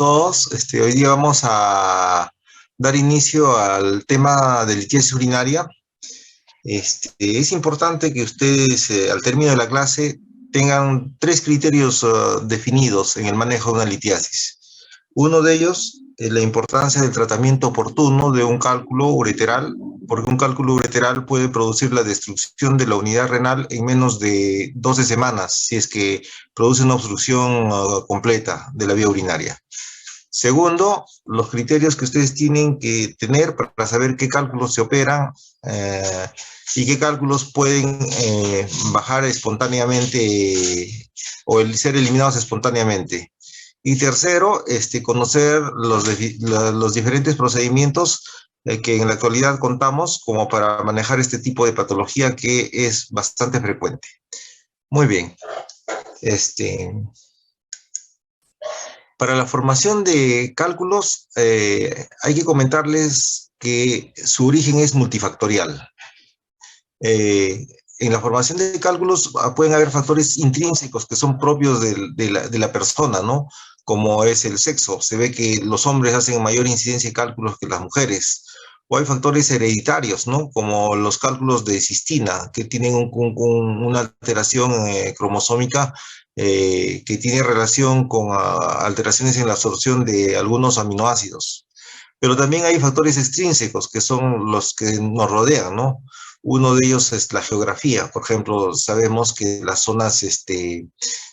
todos. Hoy día vamos a dar inicio al tema de litiasis urinaria. Es importante que ustedes, al término de la clase, tengan tres criterios definidos en el manejo de una litiasis. Uno de ellos es la importancia del tratamiento oportuno de un cálculo ureteral, porque un cálculo ureteral puede producir la destrucción de la unidad renal en menos de 12 semanas, si es que produce una obstrucción completa de la vía urinaria. Segundo, los criterios que ustedes tienen que tener para saber qué cálculos se operan y qué cálculos pueden bajar espontáneamente o ser eliminados espontáneamente. Y tercero, conocer los diferentes procedimientos que en la actualidad contamos como para manejar este tipo de patología que es bastante frecuente. Muy bien. Para la formación de cálculos, hay que comentarles que su origen es multifactorial. En la formación de cálculos pueden haber factores intrínsecos que son propios de la persona, ¿no? Como es el sexo. Se ve que los hombres hacen mayor incidencia de cálculos que las mujeres. O hay factores hereditarios, ¿no? Como los cálculos de cistina, que tienen una alteración cromosómica que tiene relación con alteraciones en la absorción de algunos aminoácidos. Pero también hay factores extrínsecos, que son los que nos rodean, ¿no? Uno de ellos es la geografía. Por ejemplo, sabemos que las zonas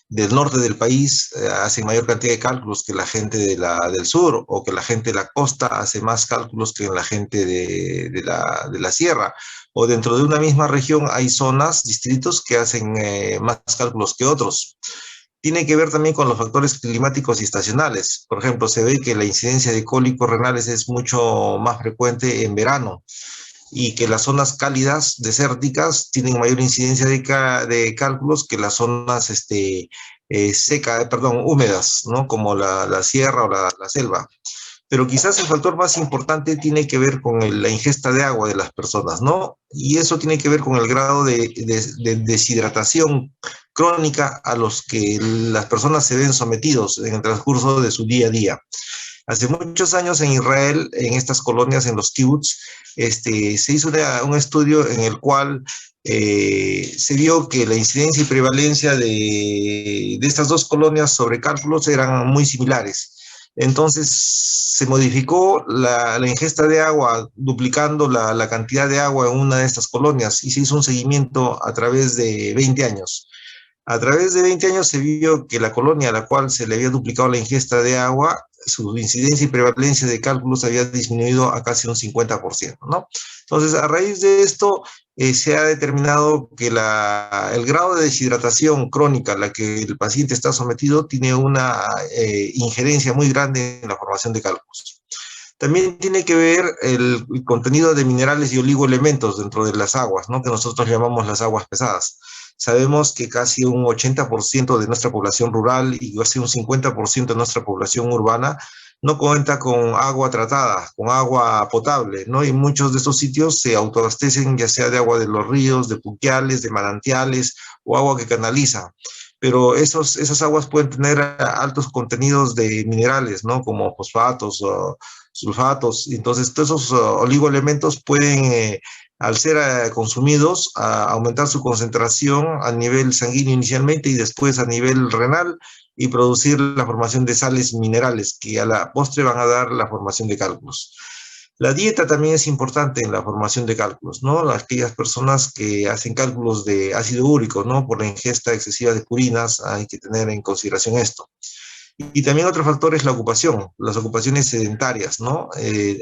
del norte del país hacen mayor cantidad de cálculos que la gente del sur, o que la gente de la costa hace más cálculos que la gente de la sierra. O dentro de una misma región hay zonas, distritos que hacen más cálculos que otros. Tiene que ver también con los factores climáticos y estacionales. Por ejemplo, se ve que la incidencia de cólicos renales es mucho más frecuente en verano, y que las zonas cálidas, desérticas, tienen mayor incidencia de cálculos que las zonas húmedas, ¿no? Como la sierra o la selva. Pero quizás el factor más importante tiene que ver con la ingesta de agua de las personas, ¿no? Y eso tiene que ver con el grado de deshidratación crónica a los que las personas se ven sometidos en el transcurso de su día a día. Hace muchos años en Israel, en estas colonias, en los kibbutz, se hizo un estudio en el cual se vio que la incidencia y prevalencia de estas dos colonias sobre cálculos eran muy similares. Entonces se modificó la ingesta de agua, duplicando la cantidad de agua en una de estas colonias, y se hizo un seguimiento a través de 20 años. A través de 20 años se vio que la colonia a la cual se le había duplicado la ingesta de agua, su incidencia y prevalencia de cálculos había disminuido a casi un 50%, ¿no? Entonces, a raíz de esto, se ha determinado que el grado de deshidratación crónica a la que el paciente está sometido tiene una injerencia muy grande en la formación de cálculos. También tiene que ver el contenido de minerales y oligoelementos dentro de las aguas, ¿no? Que nosotros llamamos las aguas pesadas. Sabemos que casi un 80% de nuestra población rural y casi un 50% de nuestra población urbana no cuenta con agua tratada, con agua potable, ¿no? Y muchos de estos sitios se autoabastecen ya sea de agua de los ríos, de puquiales, de manantiales o agua que canaliza. Pero esas aguas pueden tener altos contenidos de minerales, ¿no? Como fosfatos o sulfatos. Entonces, todos esos oligoelementos pueden al ser consumidos, aumentar su concentración a nivel sanguíneo inicialmente y después a nivel renal, y producir la formación de sales minerales que a la postre van a dar la formación de cálculos. La dieta también es importante en la formación de cálculos, ¿no? Aquellas personas que hacen cálculos de ácido úrico, ¿no? Por la ingesta excesiva de purinas, hay que tener en consideración esto. Y también otro factor es la ocupación, las ocupaciones sedentarias, ¿no?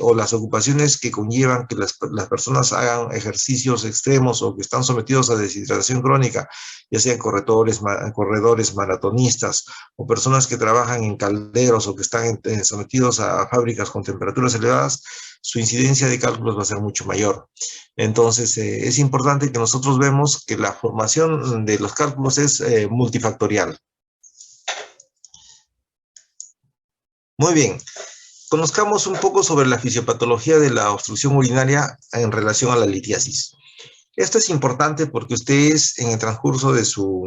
O las ocupaciones que conllevan que las personas hagan ejercicios extremos o que están sometidos a deshidratación crónica, ya sean corredores, maratonistas, o personas que trabajan en calderos o que están sometidos a fábricas con temperaturas elevadas. Su incidencia de cálculos va a ser mucho mayor. Entonces, es importante que nosotros vemos que la formación de los cálculos es multifactorial. Muy bien, conozcamos un poco sobre la fisiopatología de la obstrucción urinaria en relación a la litiasis. Esto es importante porque ustedes en el transcurso de su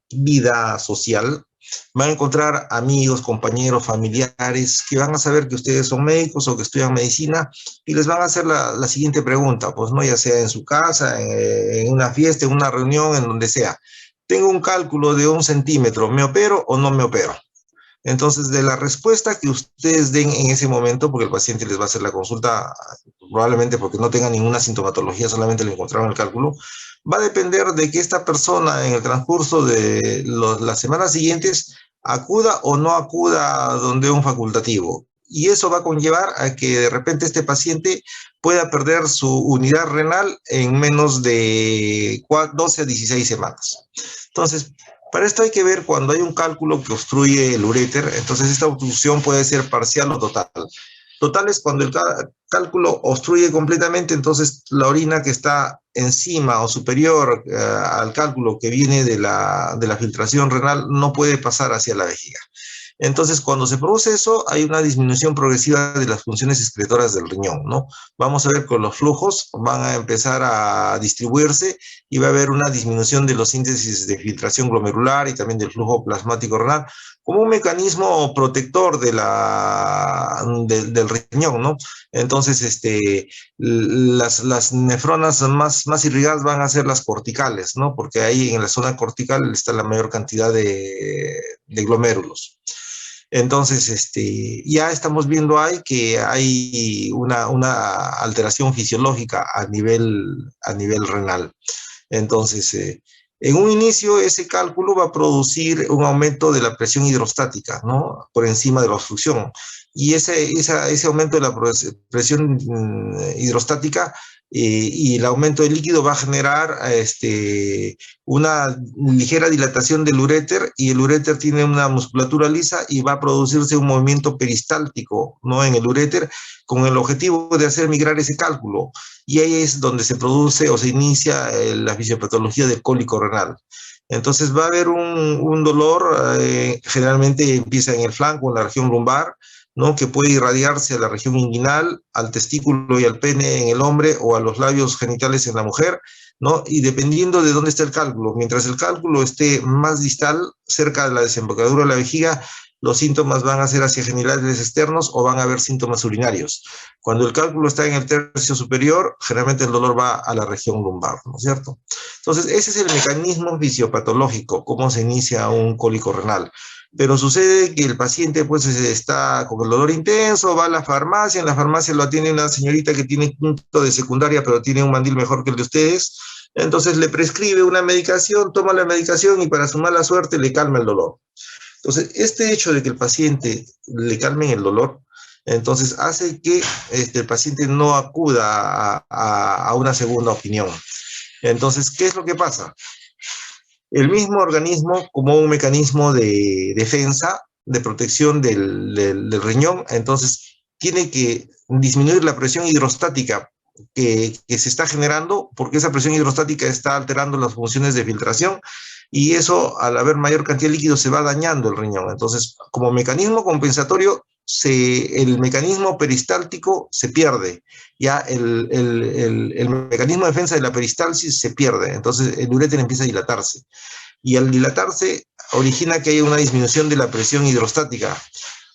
vida social van a encontrar amigos, compañeros, familiares que van a saber que ustedes son médicos o que estudian medicina y les van a hacer la siguiente pregunta, pues no, ya sea en su casa, en una fiesta, en una reunión, en donde sea. Tengo un cálculo de 1 centímetro, ¿me opero o no me opero? Entonces, de la respuesta que ustedes den en ese momento, porque el paciente les va a hacer la consulta, probablemente porque no tenga ninguna sintomatología, solamente le encontraron el cálculo, va a depender de que esta persona en el transcurso de las semanas siguientes acuda o no acuda donde un facultativo. Y eso va a conllevar a que de repente este paciente pueda perder su unidad renal en menos de 12 a 16 semanas. Entonces, para esto hay que ver cuando hay un cálculo que obstruye el uréter, entonces esta obstrucción puede ser parcial o total. Total es cuando el cálculo obstruye completamente, entonces la orina que está encima o superior al cálculo que viene de la filtración renal no puede pasar hacia la vejiga. Entonces, cuando se produce eso, hay una disminución progresiva de las funciones excretoras del riñón, ¿no? Vamos a ver que los flujos van a empezar a distribuirse y va a haber una disminución de los índices de filtración glomerular y también del flujo plasmático renal, como un mecanismo protector del riñón, ¿no? Entonces, las nefronas más irrigadas van a ser las corticales, ¿no? Porque ahí en la zona cortical está la mayor cantidad de glomérulos. Entonces, ya estamos viendo ahí que hay una alteración fisiológica a nivel renal. Entonces, en un inicio, ese cálculo va a producir un aumento de la presión hidrostática, ¿no? Por encima de la obstrucción. Y ese aumento de la presión hidrostática y el aumento del líquido va a generar una ligera dilatación del uréter, y el uréter tiene una musculatura lisa y va a producirse un movimiento peristáltico, ¿no? En el uréter, con el objetivo de hacer migrar ese cálculo. Y ahí es donde se produce o se inicia la fisiopatología del cólico renal. Entonces va a haber un dolor, generalmente empieza en el flanco, en la región lumbar, ¿no? Que puede irradiarse a la región inguinal, al testículo y al pene en el hombre o a los labios genitales en la mujer, ¿no? Y dependiendo de dónde está el cálculo, mientras el cálculo esté más distal, cerca de la desembocadura de la vejiga, los síntomas van a ser hacia genitales externos o van a haber síntomas urinarios. Cuando el cálculo está en el tercio superior, generalmente el dolor va a la región lumbar, ¿no es cierto? Entonces, ese es el mecanismo fisiopatológico, cómo se inicia un cólico renal. Pero sucede que el paciente pues está con el dolor intenso, va a la farmacia, en la farmacia lo atiende una señorita que tiene quinto de secundaria, pero tiene un mandil mejor que el de ustedes, entonces le prescribe una medicación, toma la medicación y para su mala suerte le calma el dolor. Entonces, este hecho de que el paciente le calme el dolor, entonces hace que el paciente no acuda a una segunda opinión. Entonces, ¿qué es lo que pasa? El mismo organismo, como un mecanismo de defensa, de protección del riñón, entonces tiene que disminuir la presión hidrostática que se está generando, porque esa presión hidrostática está alterando las funciones de filtración, y eso, al haber mayor cantidad de líquido, se va dañando el riñón. Entonces, como mecanismo compensatorio, el mecanismo peristáltico se pierde, ya el mecanismo de defensa de la peristalsis se pierde, entonces el uréter empieza a dilatarse, y al dilatarse origina que haya una disminución de la presión hidrostática,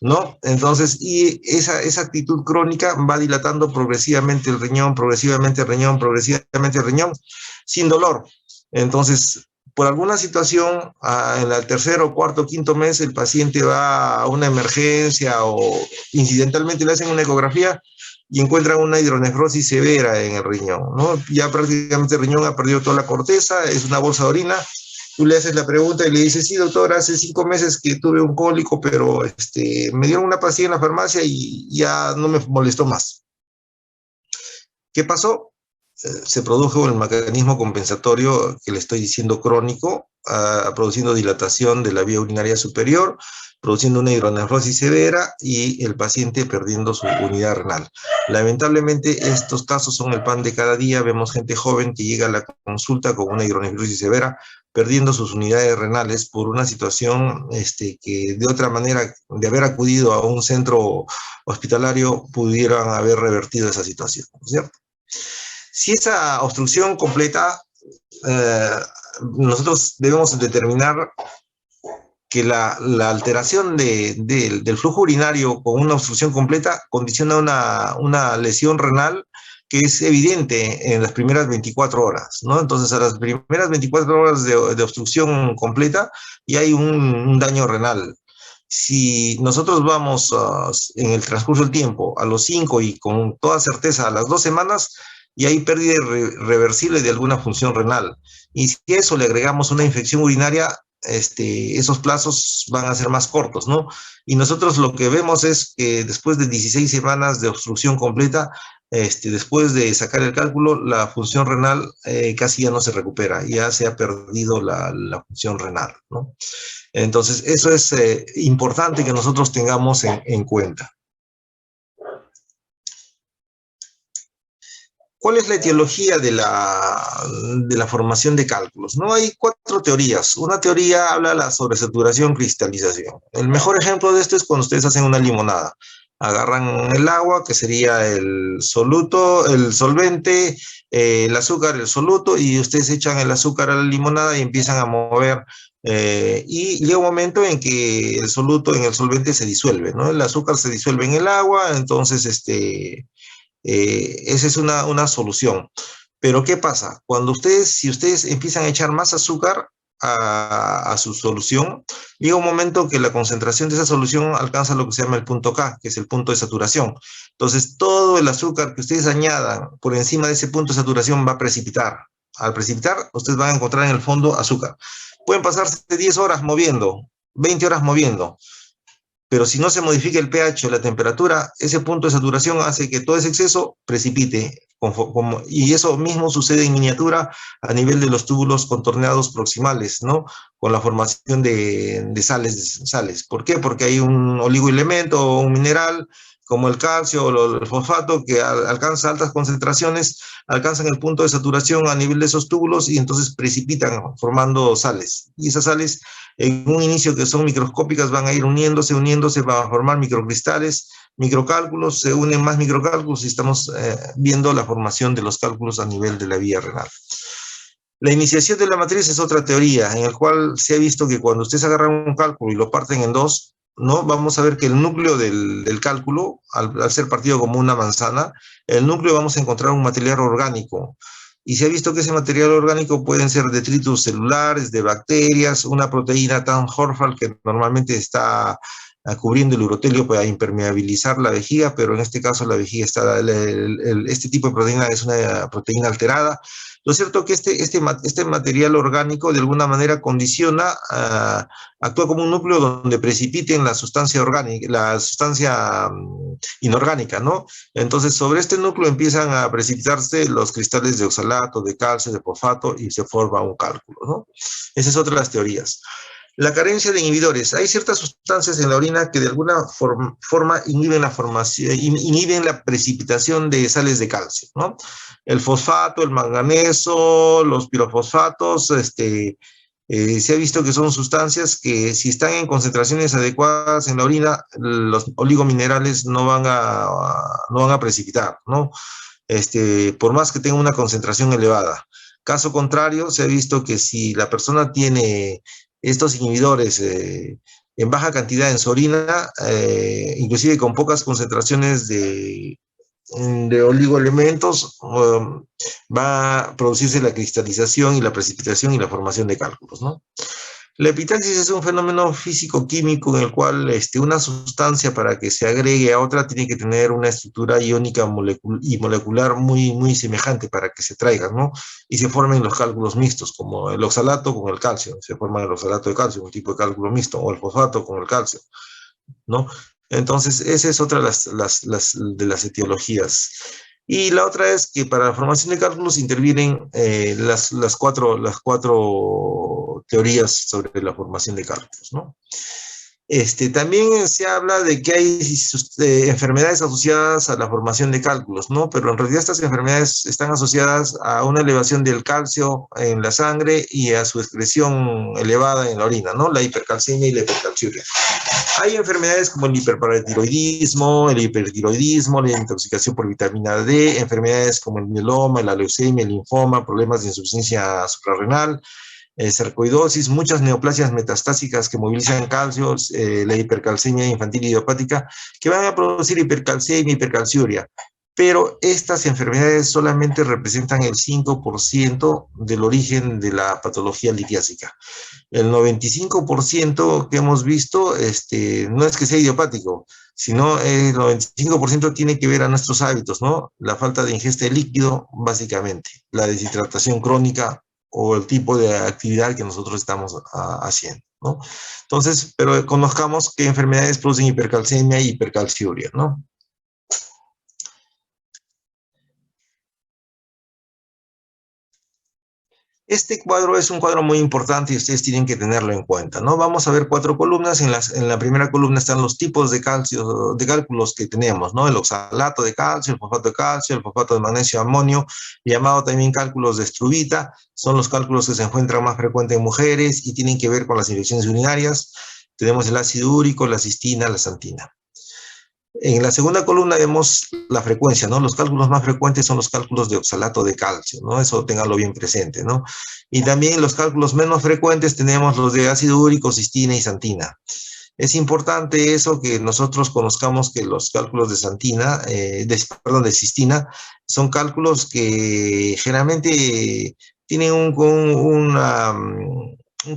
¿no? Entonces, y esa actitud crónica va dilatando progresivamente el riñón, progresivamente el riñón, progresivamente el riñón, sin dolor. Entonces, por alguna situación, en el tercer o cuarto o quinto mes, el paciente va a una emergencia o incidentalmente le hacen una ecografía y encuentran una hidronefrosis severa en el riñón, ¿no? Ya prácticamente el riñón ha perdido toda la corteza, es una bolsa de orina. Tú le haces la pregunta y le dices, sí, doctor, hace 5 meses que tuve un cólico, pero me dieron una pastilla en la farmacia y ya no me molestó más. ¿Qué pasó? Se produjo el mecanismo compensatorio que le estoy diciendo crónico, produciendo dilatación de la vía urinaria superior, produciendo una hidronefrosis severa y el paciente perdiendo su unidad renal. Lamentablemente, estos casos son el pan de cada día. Vemos gente joven que llega a la consulta con una hidronefrosis severa, perdiendo sus unidades renales por una situación que de otra manera, de haber acudido a un centro hospitalario, pudieran haber revertido esa situación, ¿cierto? Si esa obstrucción completa, nosotros debemos determinar que la alteración del flujo urinario con una obstrucción completa condiciona una lesión renal que es evidente en las primeras 24 horas, ¿no? Entonces, a las primeras 24 horas de obstrucción completa ya hay un daño renal. Si nosotros vamos en el transcurso del tiempo a los 5 y con toda certeza a las 2 semanas, y hay pérdida reversible de alguna función renal. Y si a eso le agregamos una infección urinaria, esos plazos van a ser más cortos, ¿no? Y nosotros lo que vemos es que después de 16 semanas de obstrucción completa, después de sacar el cálculo, la función renal casi ya no se recupera, ya se ha perdido la función renal, ¿no? Entonces, eso es importante que nosotros tengamos en cuenta. ¿Cuál es la etiología de la formación de cálculos? No hay 4 teorías. Una teoría habla de la sobresaturación, cristalización. El mejor ejemplo de esto es cuando ustedes hacen una limonada. Agarran el agua, que sería el soluto, el solvente, el azúcar, el soluto, y ustedes echan el azúcar a la limonada y empiezan a mover. Y llega un momento en que el soluto en el solvente se disuelve, ¿no? El azúcar se disuelve en el agua, entonces esa es una solución. Pero ¿qué pasa? Si ustedes empiezan a echar más azúcar a su solución, llega un momento que la concentración de esa solución alcanza lo que se llama el punto K, que es el punto de saturación. Entonces, todo el azúcar que ustedes añadan por encima de ese punto de saturación va a precipitar. Al precipitar, ustedes van a encontrar en el fondo azúcar. Pueden pasarse 10 horas moviendo, 20 horas moviendo, pero si no se modifica el pH o la temperatura, ese punto de saturación hace que todo ese exceso precipite. Y eso mismo sucede en miniatura a nivel de los túbulos contorneados proximales, ¿no? Con la formación de sales. ¿Por qué? Porque hay un oligoelemento o un mineral como el calcio o el fosfato que alcanza altas concentraciones, alcanzan el punto de saturación a nivel de esos túbulos y entonces precipitan formando sales. Y esas sales en un inicio que son microscópicas van a ir uniéndose, van a formar microcristales, microcálculos, se unen más microcálculos y estamos viendo la formación de los cálculos a nivel de la vía renal. La iniciación de la matriz es otra teoría en la cual se ha visto que cuando ustedes agarran un cálculo y lo parten en dos, ¿no? Vamos a ver que el núcleo del cálculo, al ser partido como una manzana, el núcleo vamos a encontrar un material orgánico. Y se ha visto que ese material orgánico pueden ser detritus celulares, de bacterias, una proteína tan Horfal que normalmente está cubriendo el urotelio para impermeabilizar la vejiga, pero en este caso la vejiga está, este tipo de proteína es una proteína alterada. Lo cierto es que este material orgánico de alguna manera condiciona, actúa como un núcleo donde precipiten la sustancia orgánica, la sustancia inorgánica, ¿no? Entonces, sobre este núcleo empiezan a precipitarse los cristales de oxalato, de calcio, de fosfato y se forma un cálculo, ¿no? Esa es otra de las teorías. La carencia de inhibidores. Hay ciertas sustancias en la orina que de alguna forma inhiben la precipitación de sales de calcio, ¿no? El fosfato, el manganeso, los pirofosfatos, se ha visto que son sustancias que si están en concentraciones adecuadas en la orina, los oligominerales no van a precipitar, ¿no? Por más que tenga una concentración elevada. Caso contrario, se ha visto que si la persona tiene estos inhibidores en baja cantidad en su orina, inclusive con pocas concentraciones de oligoelementos, va a producirse la cristalización y la precipitación y la formación de cálculos, ¿no? La epitaxis es un fenómeno físico-químico en el cual una sustancia para que se agregue a otra tiene que tener una estructura iónica y molecular muy semejante para que se traigan, ¿no? Y se formen los cálculos mixtos, como el oxalato con el calcio, se forma el oxalato de calcio, un tipo de cálculo mixto, o el fosfato con el calcio, ¿no? Entonces, esa es otra de las etiologías. Y la otra es que para la formación de cálculos intervienen las cuatro teorías sobre la formación de cálculos, ¿no? También se habla de que hay enfermedades asociadas a la formación de cálculos, ¿no? Pero en realidad estas enfermedades están asociadas a una elevación del calcio en la sangre y a su excreción elevada en la orina, ¿no? La hipercalcemia y la hipercalciuria. Hay enfermedades como el hiperparatiroidismo, la intoxicación por vitamina D, enfermedades como el mieloma, la leucemia, el linfoma, problemas de insuficiencia suprarrenal, sarcoidosis, muchas neoplasias metastásicas que movilizan calcio, la hipercalcemia infantil idiopática, que van a producir hipercalcemia, hipercalciuria. Pero estas enfermedades solamente representan el 5% del origen de la patología litiásica. El 95% que hemos visto no es que sea idiopático, sino el 95% tiene que ver a nuestros hábitos, ¿no? La falta de ingesta de líquido, básicamente, la deshidratación crónica o el tipo de actividad que nosotros estamos haciendo, ¿no? Entonces, pero conozcamos qué enfermedades producen hipercalcemia y hipercalciuria, ¿no? Este cuadro es un cuadro muy importante y ustedes tienen que tenerlo en cuenta, ¿no? Vamos a ver 4 columnas. En la primera columna están los tipos de calcio, de cálculos que tenemos, ¿no? El oxalato de calcio, el fosfato de calcio, el fosfato de magnesio, amonio, llamado también cálculos de Struvita. Son los cálculos que se encuentran más frecuentes en mujeres y tienen que ver con las infecciones urinarias. Tenemos el ácido úrico, la cistina, la santina. En la segunda columna vemos la frecuencia, ¿no? Los cálculos más frecuentes son los cálculos de oxalato de calcio, ¿no? Eso ténganlo bien presente, ¿no? Y también los cálculos menos frecuentes tenemos los de ácido úrico, cistina y santina. Es importante eso que nosotros conozcamos que los cálculos de santina, de cistina, son cálculos que generalmente tienen un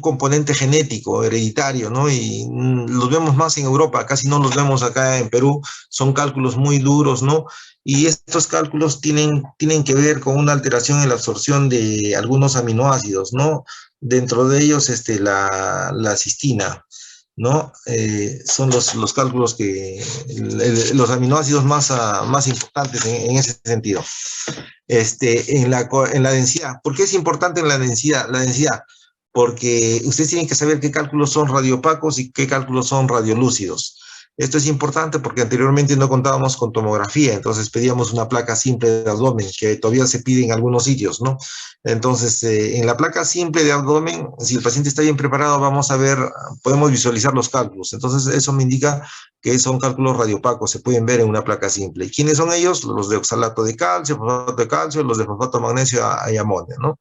componente genético, hereditario, ¿no? Y los vemos más en Europa, casi no los vemos acá en Perú, son cálculos muy duros, ¿no? Y estos cálculos tienen que ver con una alteración en la absorción de algunos aminoácidos, ¿no? Dentro de ellos, la cistina, ¿no? Son los cálculos que, los aminoácidos más importantes en ese sentido. En la densidad. ¿Por qué es importante en la densidad? La densidad, porque ustedes tienen que saber qué cálculos son radiopacos y qué cálculos son radiolúcidos. Esto es importante porque anteriormente no contábamos con tomografía, entonces pedíamos una placa simple de abdomen, que todavía se pide en algunos sitios, ¿no? Entonces, en la placa simple de abdomen, si el paciente está bien preparado, vamos a ver, podemos visualizar los cálculos. Entonces, eso me indica que son cálculos radiopacos, se pueden ver en una placa simple. ¿Y quiénes son ellos? Los de oxalato de calcio, fosfato de calcio, los de fosfato de magnesio y amonio, ¿no?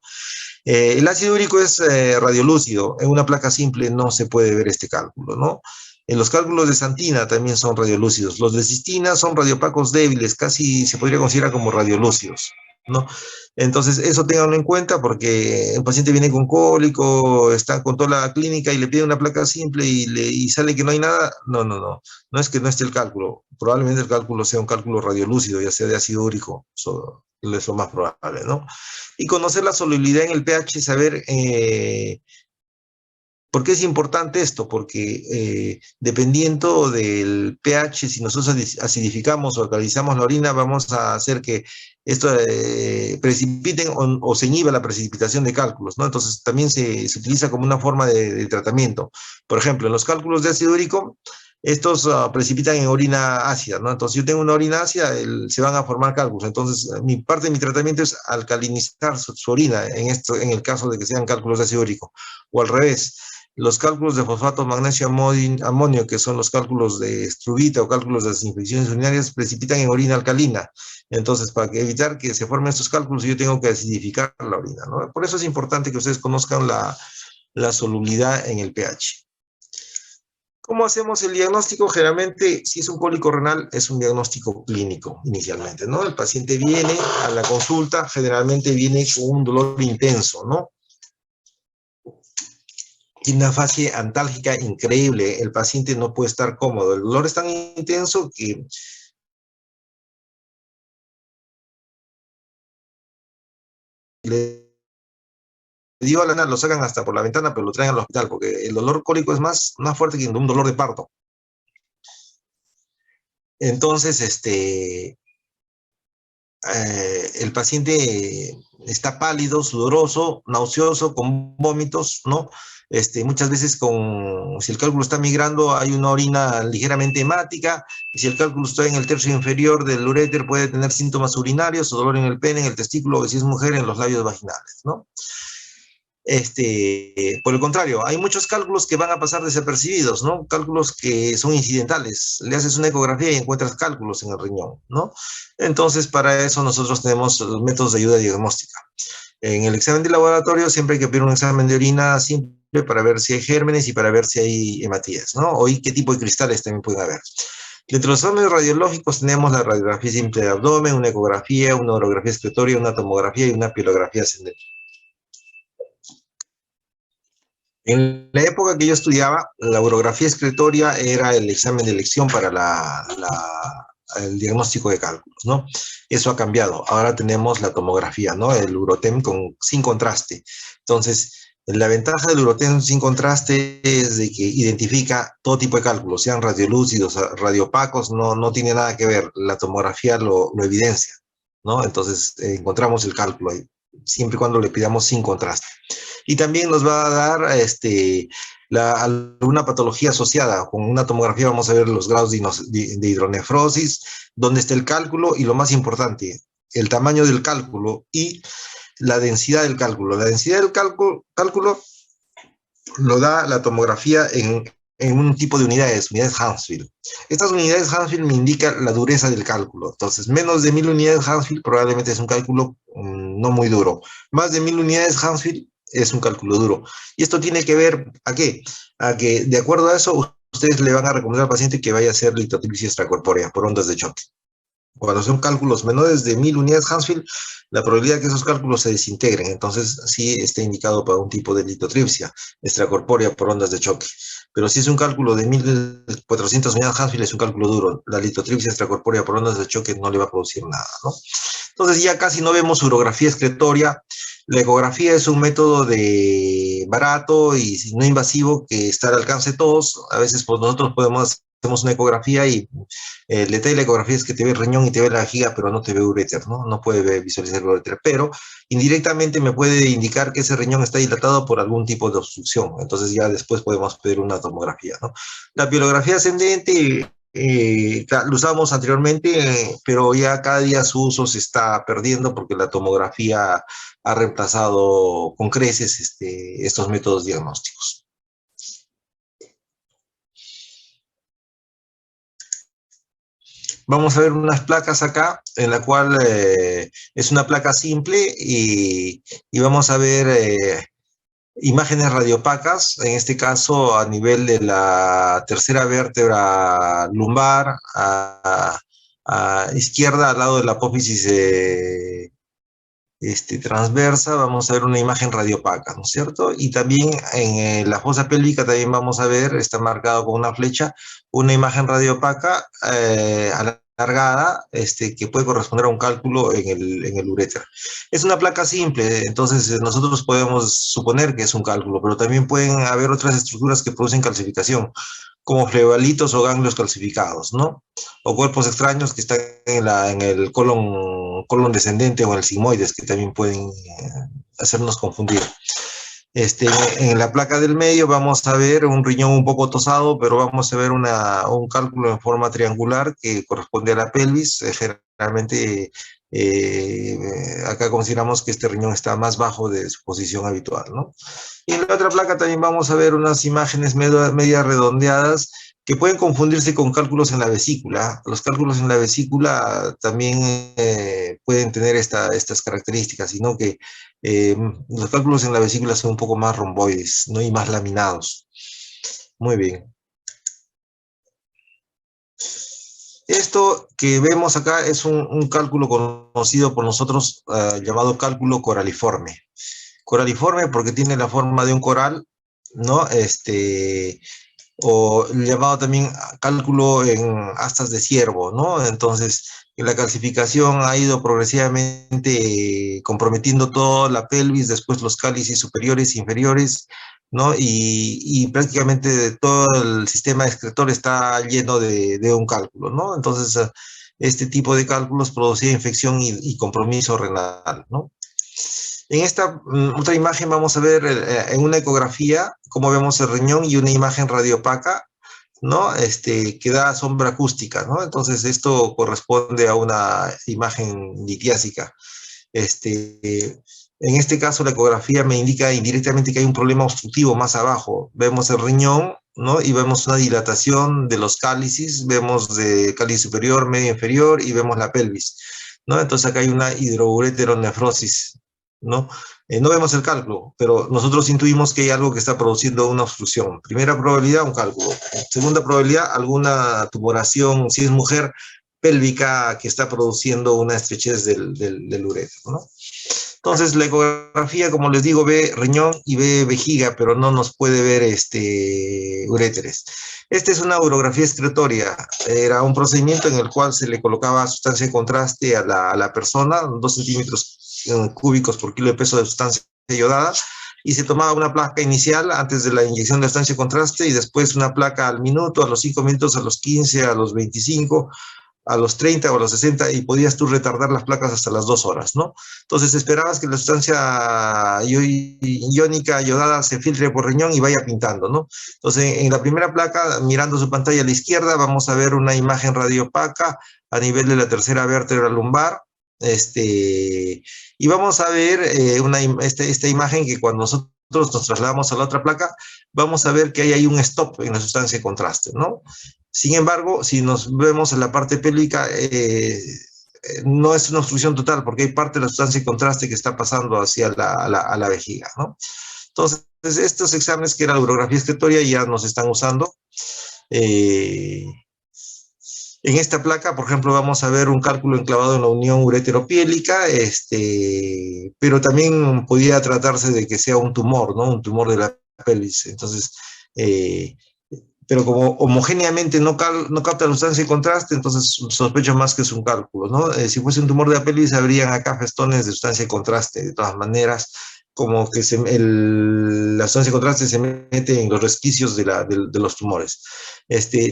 El ácido úrico es radiolúcido. En una placa simple no se puede ver este cálculo, ¿no? En los cálculos de santina también son radiolúcidos. Los de cistina son radiopacos débiles, casi se podría considerar como radiolúcidos, ¿no? Entonces, eso ténganlo en cuenta porque un paciente viene con cólico, está con toda la clínica y le pide una placa simple y sale que no hay nada. No, no, no. No es que no esté el cálculo. Probablemente el cálculo sea un cálculo radiolúcido, ya sea de ácido úrico. Eso es lo más probable, ¿no? Y conocer la solubilidad en el pH, saber ¿por qué es importante esto? Porque dependiendo del pH, si nosotros acidificamos o alcalizamos la orina, vamos a hacer que esto precipiten o se inhiba la precipitación de cálculos, ¿no? Entonces también se utiliza como una forma de tratamiento. Por ejemplo, en los cálculos de ácido úrico, estos precipitan en orina ácida, ¿no? Entonces, si yo tengo una orina ácida, se van a formar cálculos. Entonces, parte de mi tratamiento es alcalinizar su orina, en el caso de que sean cálculos de ácido úrico. O al revés, los cálculos de fosfato, magnesio, amonio, que son los cálculos de Struvita o cálculos de las infecciones urinarias, precipitan en orina alcalina. Entonces, para evitar que se formen estos cálculos, yo tengo que acidificar la orina, ¿no? Por eso es importante que ustedes conozcan la solubilidad en el pH. ¿Cómo hacemos el diagnóstico? Generalmente, si es un cólico renal, es un diagnóstico clínico inicialmente, ¿no? El paciente viene a la consulta, generalmente viene con un dolor intenso, ¿no? Tiene una fase antálgica increíble, el paciente no puede estar cómodo, el dolor es tan intenso que le digo a la nana, lo sacan hasta por la ventana, pero lo traen al hospital, porque el dolor cólico es más fuerte que un dolor de parto. Entonces, el paciente está pálido, sudoroso, nauseoso, con vómitos, ¿no? Muchas veces si el cálculo está migrando, hay una orina ligeramente hemática, y si el cálculo está en el tercio inferior del uréter, puede tener síntomas urinarios, o dolor en el pene, en el testículo, o si es mujer, en los labios vaginales, ¿no? Por el contrario, hay muchos cálculos que van a pasar desapercibidos, ¿no? Cálculos que son incidentales. Le haces una ecografía y encuentras cálculos en el riñón, ¿no? Entonces, para eso nosotros tenemos los métodos de ayuda diagnóstica. En el examen de laboratorio siempre hay que pedir un examen de orina simple para ver si hay gérmenes y para ver si hay hematías, ¿no? O y qué tipo de cristales también pueden haber. Dentro de los exámenes radiológicos tenemos la radiografía simple de abdomen, una ecografía, una orografía excretoria, una tomografía y una pielografía ascendente. En la época que yo estudiaba, la urografía excretoria era el examen de elección para el diagnóstico de cálculos, ¿no? Eso ha cambiado. Ahora tenemos la tomografía, ¿no? El Urotem sin contraste. Entonces, la ventaja del Urotem sin contraste es de que identifica todo tipo de cálculos, sean radiolúcidos, radiopacos, no tiene nada que ver. La tomografía lo evidencia, ¿no? Entonces, encontramos el cálculo ahí, siempre y cuando le pidamos sin contraste. Y también nos va a dar alguna patología asociada. Con una tomografía vamos a ver los grados de hidronefrosis, dónde está el cálculo y lo más importante, el tamaño del cálculo y la densidad del cálculo. La densidad del cálculo lo da la tomografía en un tipo de unidades Hounsfield. Estas unidades Hounsfield me indican la dureza del cálculo. Entonces, menos de 1000 unidades Hounsfield probablemente es un cálculo no muy duro. Más de 1000 unidades Hounsfield es un cálculo duro. Y esto tiene que ver, ¿a qué? A que, de acuerdo a eso, ustedes le van a recomendar al paciente que vaya a hacer litotripsia extracorpórea por ondas de choque. Cuando son cálculos menores de 1000 unidades Hounsfield, la probabilidad de que esos cálculos se desintegren, entonces sí está indicado para un tipo de litotripsia extracorpórea por ondas de choque. Pero si es un cálculo de 1400 unidades Hounsfield, es un cálculo duro. La litotripsia extracorpórea por ondas de choque no le va a producir nada, ¿no? Entonces ya casi no vemos urografía excretoria. La ecografía es un método barato y no invasivo que está al alcance de todos. A veces pues, nosotros hacemos una ecografía y el detalle de la ecografía es que te ve el riñón y te ve la vejiga, pero no te ve uréter, ¿no? No puede visualizar el uréter, pero indirectamente me puede indicar que ese riñón está dilatado por algún tipo de obstrucción. Entonces ya después podemos pedir una tomografía, ¿no? La pielografía ascendente lo usábamos anteriormente, pero ya cada día su uso se está perdiendo porque la tomografía ha reemplazado con creces estos métodos diagnósticos. Vamos a ver unas placas acá, en la cual es una placa simple y vamos a ver imágenes radiopacas, en este caso a nivel de la tercera vértebra lumbar, a izquierda, al lado de la apófisis transversa, vamos a ver una imagen radiopaca, ¿no es cierto? Y también en la fosa pélvica también vamos a ver, está marcado con una flecha, una imagen radiopaca alargada, que puede corresponder a un cálculo en el uréter. Es una placa simple, entonces nosotros podemos suponer que es un cálculo, pero también pueden haber otras estructuras que producen calcificación, como flebalitos o ganglios calcificados, ¿no? O cuerpos extraños que están en el colon descendente o en el sigmoides, que también pueden hacernos confundir. En la placa del medio vamos a ver un riñón un poco tosado, pero vamos a ver un cálculo en forma triangular que corresponde a la pelvis. Generalmente acá consideramos que este riñón está más bajo de su posición habitual, ¿no? Y en la otra placa también vamos a ver unas imágenes media redondeadas que pueden confundirse con cálculos en la vesícula. Los cálculos en la vesícula también pueden tener estas características, sino que los cálculos en la vesícula son un poco más romboides, ¿no? Y más laminados. Muy bien. Esto que vemos acá es un cálculo conocido por nosotros llamado cálculo coraliforme. Coraliforme porque tiene la forma de un coral, ¿no? O llamado también cálculo en astas de ciervo, ¿no? Entonces, la calcificación ha ido progresivamente comprometiendo toda la pelvis, después los cálices superiores e inferiores, ¿no? Y prácticamente todo el sistema excretor está lleno de un cálculo, ¿no? Entonces, este tipo de cálculos producía infección y compromiso renal, ¿no? En esta otra imagen vamos a ver en una ecografía cómo vemos el riñón y una imagen radiopaca, ¿no? Que da sombra acústica, ¿no? Entonces esto corresponde a una imagen litiásica. En este caso la ecografía me indica indirectamente que hay un problema obstructivo más abajo. Vemos el riñón, ¿no? Y vemos una dilatación de los cálices, vemos de cáliz superior, medio inferior y vemos la pelvis, ¿no? Entonces acá hay una hidroureteronefrosis. ¿no? No vemos el cálculo, pero nosotros intuimos que hay algo que está produciendo una obstrucción. Primera probabilidad, un cálculo. Segunda probabilidad, alguna tumoración, si es mujer, pélvica que está produciendo una estrechez del uréter, ¿no? Entonces, la ecografía, como les digo, ve riñón y ve vejiga, pero no nos puede ver uréteres. Esta es una urografía excretoria. Era un procedimiento en el cual se le colocaba sustancia de contraste a la persona, 2 centímetros cúbicos por kilo de peso de sustancia iodada, y se tomaba una placa inicial antes de la inyección de sustancia de contraste y después una placa al minuto, a los 5 minutos, a los 15, a los 25, a los 30 o a los 60 y podías tú retardar las placas hasta las 2 horas, ¿no? Entonces esperabas que la sustancia iónica iodada se filtre por riñón y vaya pintando, ¿no? Entonces en la primera placa, mirando su pantalla a la izquierda, vamos a ver una imagen radiopaca a nivel de la tercera vértebra lumbar, y vamos a ver esta imagen que cuando nosotros nos trasladamos a la otra placa, vamos a ver que hay ahí un stop en la sustancia de contraste, ¿no? Sin embargo, si nos vemos en la parte pélvica, no es una obstrucción total, porque hay parte de la sustancia de contraste que está pasando hacia a la vejiga, ¿no? Entonces, estos exámenes que era la urografía excretoria ya nos están usando. En esta placa, por ejemplo, vamos a ver un cálculo enclavado en la unión ureteropiélica, pero también podría tratarse de que sea un tumor, ¿no? Un tumor de la pelvis. Entonces, pero como homogéneamente no capta la sustancia de contraste, entonces sospecho más que es un cálculo, ¿no? Si fuese un tumor de la pelvis, habrían acá festones de sustancia de contraste, de todas maneras, como que la sustancia de contraste se mete en los resquicios de los tumores.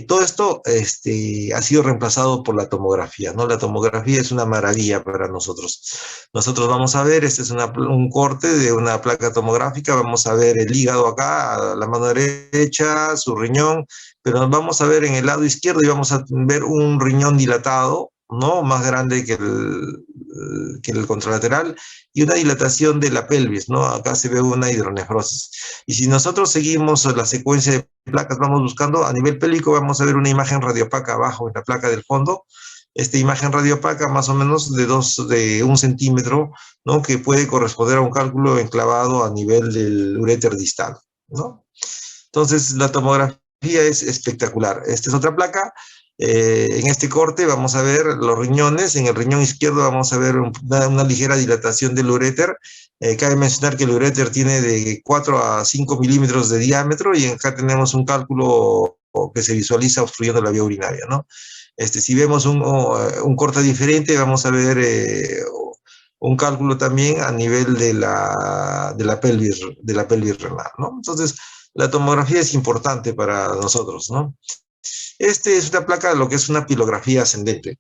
Todo esto ha sido reemplazado por la tomografía, ¿no? La tomografía es una maravilla para nosotros. Nosotros vamos a ver, este es un corte de una placa tomográfica, vamos a ver el hígado acá, a la mano derecha, su riñón, pero vamos a ver en el lado izquierdo y vamos a ver un riñón dilatado, ¿no? Más grande que el contralateral, y una dilatación de la pelvis, ¿no? Acá se ve una hidronefrosis. Y si nosotros seguimos la secuencia de placas, vamos buscando a nivel pélvico, vamos a ver una imagen radiopaca abajo en la placa del fondo. Esta imagen radiopaca más o menos de 1 centímetro, ¿no? Que puede corresponder a un cálculo enclavado a nivel del uréter distal, ¿no? Entonces, la tomografía es espectacular. Esta es otra placa. En este corte vamos a ver los riñones. En el riñón izquierdo vamos a ver una ligera dilatación del uréter. Cabe mencionar que el uréter tiene de 4 a 5 milímetros de diámetro y acá tenemos un cálculo que se visualiza obstruyendo la vía urinaria, ¿no? Si vemos un corte diferente, vamos a ver un cálculo también a nivel de la pelvis renal, ¿no? Entonces, la tomografía es importante para nosotros, ¿no? Es una placa de lo que es una pilografía ascendente.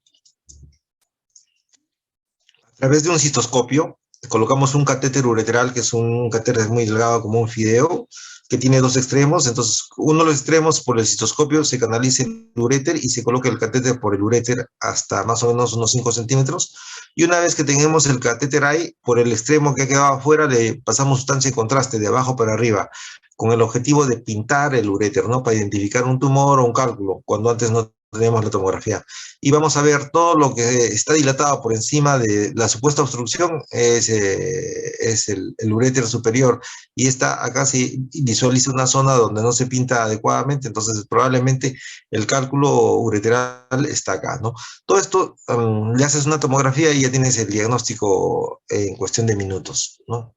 A través de un cistoscopio, colocamos un catéter ureteral, que es un catéter muy delgado como un fideo, que tiene 2 extremos. Entonces, uno de los extremos por el cistoscopio se canaliza el uréter y se coloca el catéter por el uréter hasta más o menos unos 5 centímetros. Y una vez que tengamos el catéter ahí, por el extremo que ha quedado afuera, le pasamos sustancia de contraste de abajo para arriba, con el objetivo de pintar el uréter, ¿no? Para identificar un tumor o un cálculo, cuando antes no teníamos la tomografía. Y vamos a ver todo lo que está dilatado por encima de la supuesta obstrucción es el uréter superior, y acá se visualiza una zona donde no se pinta adecuadamente, entonces probablemente el cálculo ureteral está acá, ¿no? Todo esto le haces una tomografía y ya tienes el diagnóstico en cuestión de minutos, ¿no?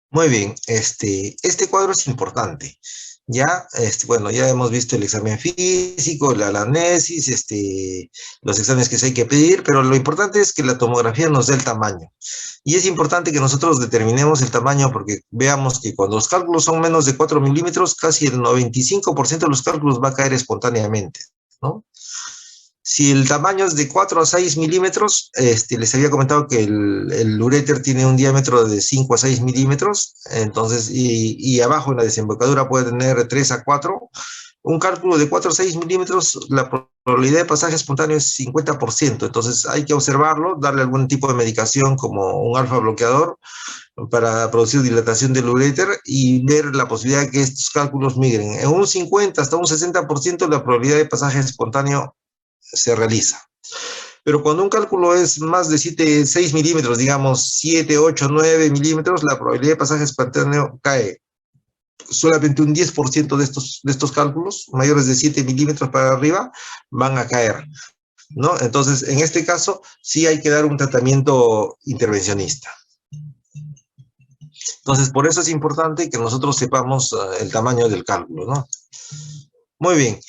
Muy bien, este cuadro es importante. Ya, bueno, ya hemos visto el examen físico, la anamnesis, los exámenes que se hay que pedir, pero lo importante es que la tomografía nos dé el tamaño. Y es importante que nosotros determinemos el tamaño porque veamos que cuando los cálculos son menos de 4 milímetros, casi el 95% de los cálculos va a caer espontáneamente, ¿no? Si el tamaño es de 4 a 6 milímetros, les había comentado que el uréter tiene un diámetro de 5 a 6 milímetros, entonces, y abajo en la desembocadura puede tener 3 a 4. Un cálculo de 4 a 6 milímetros, la probabilidad de pasaje espontáneo es 50%, entonces hay que observarlo, darle algún tipo de medicación como un alfa bloqueador para producir dilatación del uréter y ver la posibilidad de que estos cálculos migren. En un 50 hasta un 60% la probabilidad de pasaje espontáneo se realiza. Pero cuando un cálculo es más de 6 milímetros, digamos 7, 8, 9 milímetros, la probabilidad de pasaje espontáneo cae. Solamente un 10% de estos cálculos, mayores de 7 milímetros para arriba, van a caer, ¿no? Entonces, en este caso, sí hay que dar un tratamiento intervencionista. Entonces, por eso es importante que nosotros sepamos el tamaño del cálculo, ¿no? Muy bien.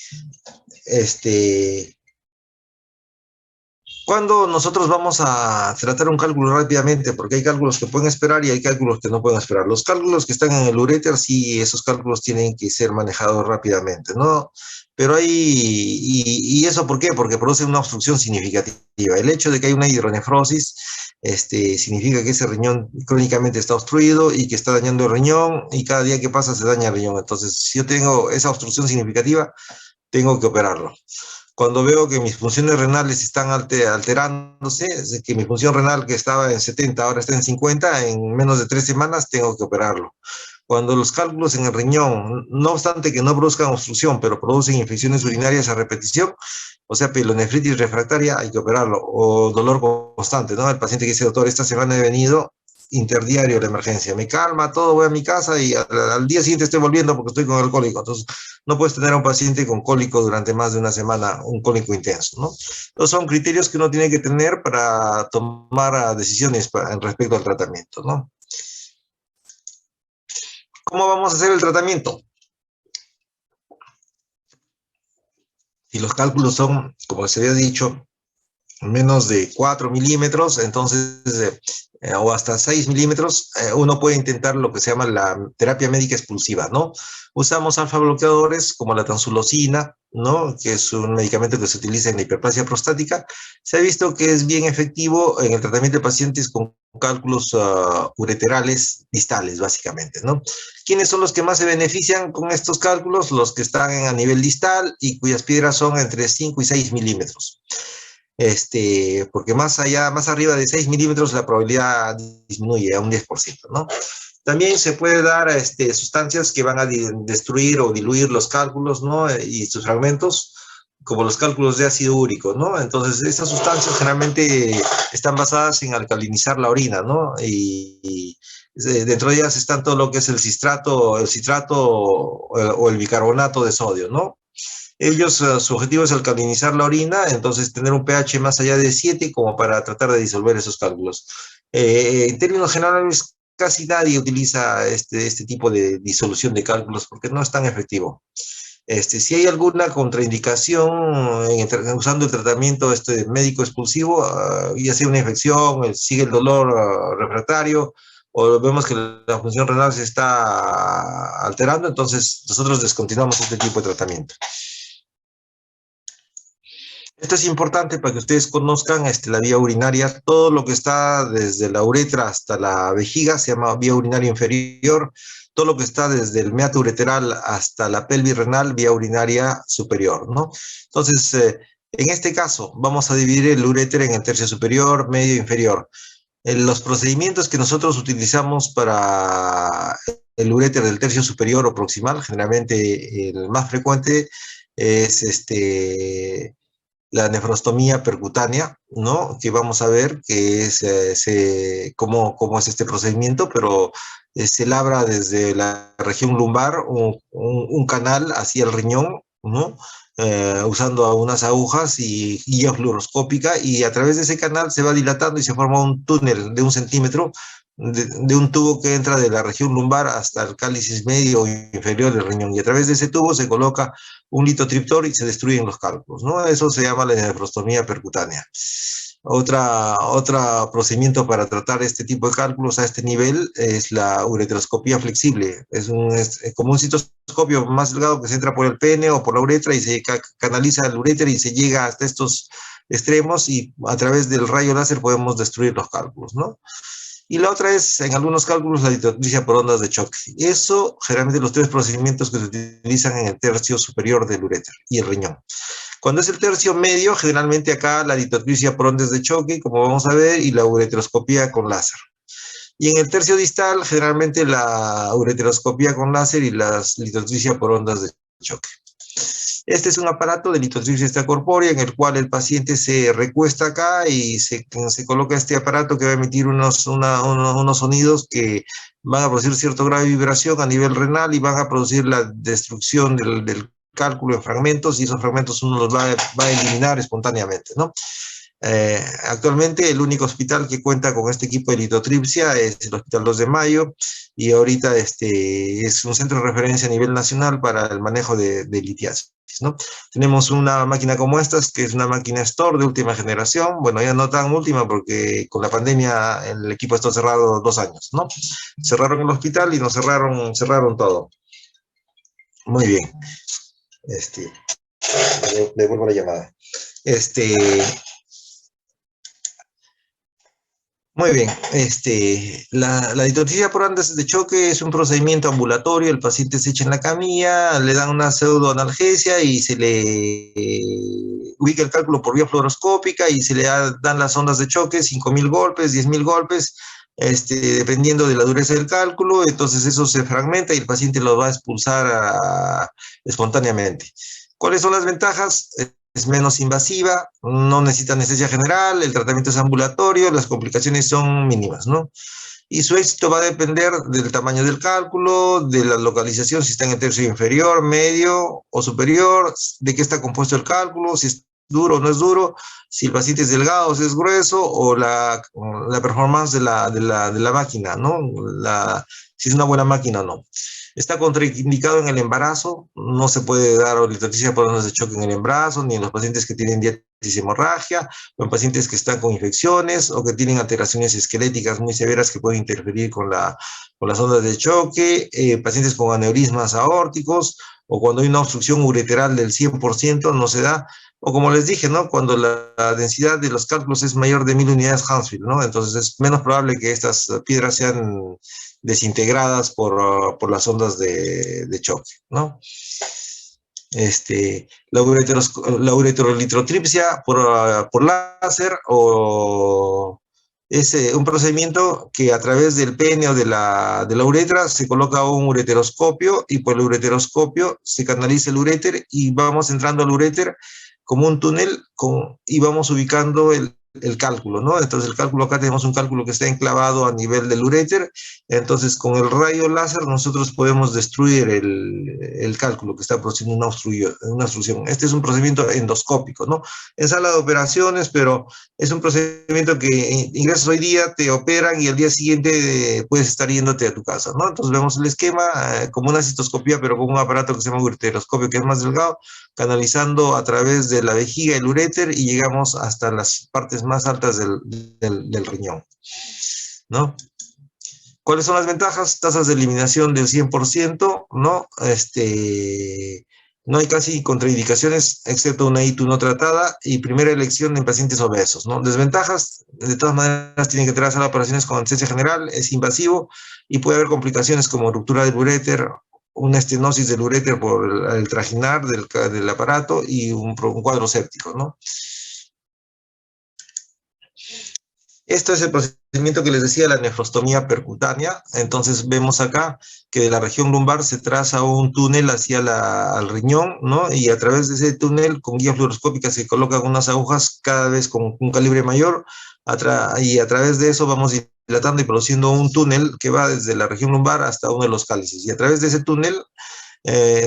¿Cuándo nosotros vamos a tratar un cálculo rápidamente? Porque hay cálculos que pueden esperar y hay cálculos que no pueden esperar. Los cálculos que están en el uréter, sí, esos cálculos tienen que ser manejados rápidamente, ¿no? Pero ¿y eso por qué? Porque produce una obstrucción significativa. El hecho de que hay una hidronefrosis, significa que ese riñón crónicamente está obstruido y que está dañando el riñón y cada día que pasa se daña el riñón. Entonces, si yo tengo esa obstrucción significativa, tengo que operarlo. Cuando veo que mis funciones renales están alterándose, que mi función renal que estaba en 70 ahora está en 50, en menos de 3 semanas tengo que operarlo. Cuando los cálculos en el riñón, no obstante que no produzcan obstrucción, pero producen infecciones urinarias a repetición, o sea, pielonefritis refractaria, hay que operarlo. O dolor constante, ¿no? El paciente que dice, doctor, esta semana he venido interdiario la emergencia, me calma todo, voy a mi casa y al día siguiente estoy volviendo porque estoy con el cólico. Entonces, no puedes tener a un paciente con cólico durante más de una semana, un cólico intenso, ¿no? Entonces, son criterios que uno tiene que tener para tomar decisiones respecto al tratamiento, ¿no? ¿Cómo vamos a hacer el tratamiento? Si los cálculos son, como se había dicho, menos de 4 milímetros, entonces, o hasta 6 milímetros, uno puede intentar lo que se llama la terapia médica expulsiva, ¿no? Usamos alfa bloqueadores como la tansulosina, ¿no? Que es un medicamento que se utiliza en la hiperplasia prostática. Se ha visto que es bien efectivo en el tratamiento de pacientes con cálculos ureterales distales, básicamente, ¿no? ¿Quiénes son los que más se benefician con estos cálculos? Los que están a nivel distal y cuyas piedras son entre 5 y 6 milímetros. Porque más allá, más arriba de 6 milímetros la probabilidad disminuye a un 10%, ¿no? También se puede dar sustancias que van a destruir o diluir los cálculos, ¿no? Y sus fragmentos, como los cálculos de ácido úrico, ¿no? Entonces, estas sustancias generalmente están basadas en alcalinizar la orina, ¿no? Y dentro de ellas están todo lo que es el citrato o el bicarbonato de sodio, ¿no? Ellos, su objetivo es alcalinizar la orina, entonces tener un pH más allá de 7 como para tratar de disolver esos cálculos. En términos generales, casi nadie utiliza este tipo de disolución de cálculos porque no es tan efectivo. Si hay alguna contraindicación usando el tratamiento médico expulsivo, ya sea una infección, sigue el dolor refractario, o vemos que la función renal se está alterando, entonces nosotros descontinuamos este tipo de tratamiento. Esto es importante para que ustedes conozcan la vía urinaria. Todo lo que está desde la uretra hasta la vejiga se llama vía urinaria inferior. Todo lo que está desde el meato ureteral hasta la pelvis renal, vía urinaria superior, ¿no? Entonces, en este caso, vamos a dividir el uréter en el tercio superior, medio e inferior. Los procedimientos que nosotros utilizamos para el uréter del tercio superior o proximal, generalmente el más frecuente es la nefrostomía percutánea, ¿no? Que vamos a ver que es, cómo es este procedimiento, pero se labra desde la región lumbar un canal hacia el riñón, ¿no? Usando unas agujas y guía fluoroscópica, y a través de ese canal se va dilatando y se forma un túnel de 1 centímetro de un tubo que entra de la región lumbar hasta el cáliz medio o inferior del riñón, y a través de ese tubo se coloca un litotriptor y se destruyen los cálculos, ¿no? Eso se llama la nefrostomía percutánea. Otro procedimiento para tratar este tipo de cálculos a este nivel es la ureteroscopía flexible. Es como un citoscopio más delgado que se entra por el pene o por la uretra y se canaliza el uréter y se llega hasta estos extremos, y a través del rayo láser podemos destruir los cálculos, ¿no? Y la otra es, en algunos cálculos, la litotipsia por ondas de choque. Eso, generalmente, los 3 procedimientos que se utilizan en el tercio superior del uréter y el riñón. Cuando es el tercio medio, generalmente acá la litotipsia por ondas de choque, como vamos a ver, y la ureteroscopía con láser. Y en el tercio distal, generalmente la ureteroscopía con láser y la litotipsia por ondas de choque. Este es un aparato de litotripsia extracorpórea en el cual el paciente se recuesta acá y se coloca este aparato que va a emitir unos sonidos que van a producir cierto grado de vibración a nivel renal y van a producir la destrucción del cálculo en fragmentos, y esos fragmentos uno los va a eliminar espontáneamente, ¿no? Actualmente el único hospital que cuenta con este equipo de litotripsia es el Hospital 2 de Mayo, y ahorita es un centro de referencia a nivel nacional para el manejo de litiasis, ¿no? Tenemos una máquina como estas, que es una máquina Store de última generación, bueno, ya no tan última porque con la pandemia el equipo está cerrado 2 años, ¿no? Cerraron el hospital y nos cerraron todo. Muy bien. Devuelvo la llamada. Muy bien, la litotripsia por ondas de choque es un procedimiento ambulatorio. El paciente se echa en la camilla, le dan una pseudoanalgesia y se le ubica el cálculo por vía fluoroscópica y se le dan las ondas de choque, 5.000 golpes, 10.000 golpes, dependiendo de la dureza del cálculo. Entonces eso se fragmenta y el paciente lo va a expulsar espontáneamente. ¿Cuáles son las ventajas? Es menos invasiva, no necesita anestesia general, el tratamiento es ambulatorio, las complicaciones son mínimas, ¿no? Y su éxito va a depender del tamaño del cálculo, de la localización, si está en el tercio inferior, medio o superior, de qué está compuesto el cálculo, si es duro o no es duro, si el paciente es delgado o si es grueso, o la performance de la máquina, ¿no? Si es una buena máquina o no. Está contraindicado en el embarazo, no se puede dar litotripsia por ondas de choque en el embarazo, ni en los pacientes que tienen diálisis hemorragia, o en pacientes que están con infecciones, o que tienen alteraciones esqueléticas muy severas que pueden interferir con las ondas de choque, pacientes con aneurismas aórticos, o cuando hay una obstrucción ureteral del 100% no se da, o como les dije, ¿no? Cuando la densidad de los cálculos es mayor de 1.000 unidades Hounsfield, ¿no? Entonces es menos probable que estas piedras sean desintegradas por las ondas de choque, ¿no? La ureterolitotripsia por láser es un procedimiento que a través del pene o de la uretra se coloca un ureteroscopio, y por el ureteroscopio se canaliza el uréter y vamos entrando al uréter como un túnel y vamos ubicando el cálculo, ¿no? Entonces el cálculo, acá tenemos un cálculo que está enclavado a nivel del uréter. Entonces con el rayo láser nosotros podemos destruir el cálculo que está produciendo una obstrucción. Este es un procedimiento endoscópico, ¿no? En sala de operaciones, pero es un procedimiento que ingresas hoy día, te operan y el día siguiente puedes estar yéndote a tu casa, ¿no? Entonces vemos el esquema como una cistoscopía, pero con un aparato que se llama ureteroscopio, que es más delgado, canalizando a través de la vejiga el uréter y llegamos hasta las partes más altas del riñón, ¿no? ¿Cuáles son las ventajas? Tasas de eliminación del 100%, ¿no? No hay casi contraindicaciones, excepto una ITU no tratada, y primera elección en pacientes obesos, ¿no? Desventajas, de todas maneras, tienen que entrar a sala de operaciones con anestesia general, es invasivo, y puede haber complicaciones como ruptura del uréter, una estenosis del uréter por el trajinar del aparato y un cuadro séptico, ¿no? Esto es el procedimiento que les decía, la nefrostomía percutánea. Entonces vemos acá que de la región lumbar se traza un túnel hacia al riñón, ¿no? Y a través de ese túnel, con guía fluoroscópica, se colocan unas agujas cada vez con un calibre mayor, y a través de eso vamos dilatando y produciendo un túnel que va desde la región lumbar hasta uno de los cálices. Y a través de ese túnel,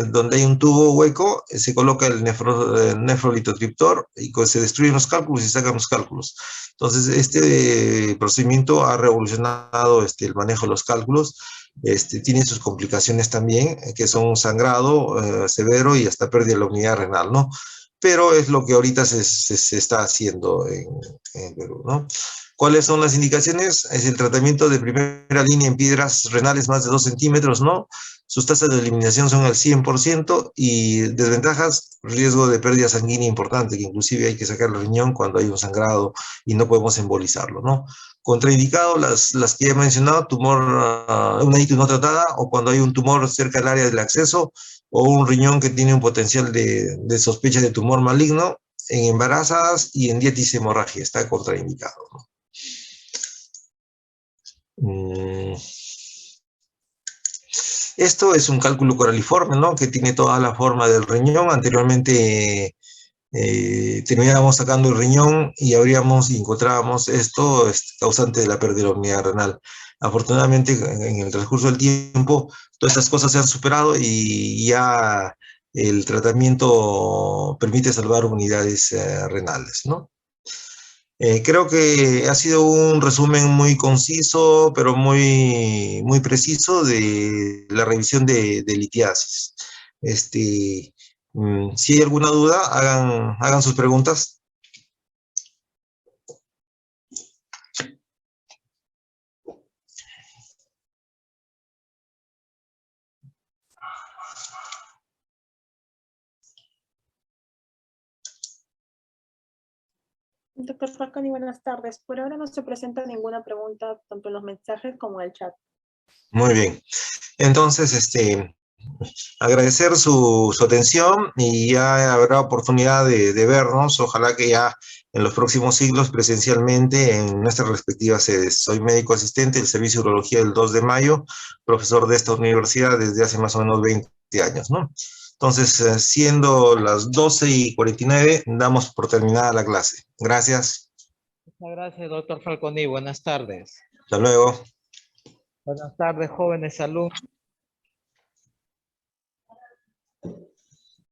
donde hay un tubo hueco, se coloca el nefrolitotriptor y se destruyen los cálculos y sacan los cálculos. Entonces, este procedimiento ha revolucionado el manejo de los cálculos. Tiene sus complicaciones también, que son sangrado severo y hasta pérdida de la unidad renal, ¿no? Pero es lo que ahorita se está haciendo en Perú, ¿no? ¿Cuáles son las indicaciones? Es el tratamiento de primera línea en piedras renales más de 2 centímetros, ¿no? Sus tasas de eliminación son al 100%, y desventajas, riesgo de pérdida sanguínea importante, que inclusive hay que sacar el riñón cuando hay un sangrado y no podemos embolizarlo, ¿no? Contraindicado, las que ya he mencionado, tumor, una ITU no tratada, o cuando hay un tumor cerca del área del acceso, o un riñón que tiene un potencial de sospecha de tumor maligno, en embarazadas y en diálisis hemorragia, está contraindicado, ¿no? Esto es un cálculo coraliforme, ¿no? Que tiene toda la forma del riñón. Anteriormente terminábamos sacando el riñón y abríamos y encontrábamos esto causante de la pérdida de la unidad renal. Afortunadamente, en el transcurso del tiempo, todas estas cosas se han superado y ya el tratamiento permite salvar unidades renales, ¿no? Creo que ha sido un resumen muy conciso, pero muy preciso de la revisión de litiasis. Este, si hay alguna duda, hagan sus preguntas. Doctor Falconi, buenas tardes. Por ahora no se presenta ninguna pregunta, tanto en los mensajes como en el chat. Muy bien. Entonces, agradecer su atención y ya habrá oportunidad de vernos, ojalá que ya en los próximos siglos presencialmente en nuestras respectivas sedes. Soy médico asistente del Servicio de Urología del 2 de mayo, profesor de esta universidad desde hace más o menos 20 años, ¿no? Entonces, siendo las 12:49, damos por terminada la clase. Gracias. Muchas gracias, doctor Falconi. Buenas tardes. Hasta luego. Buenas tardes, jóvenes alumnos.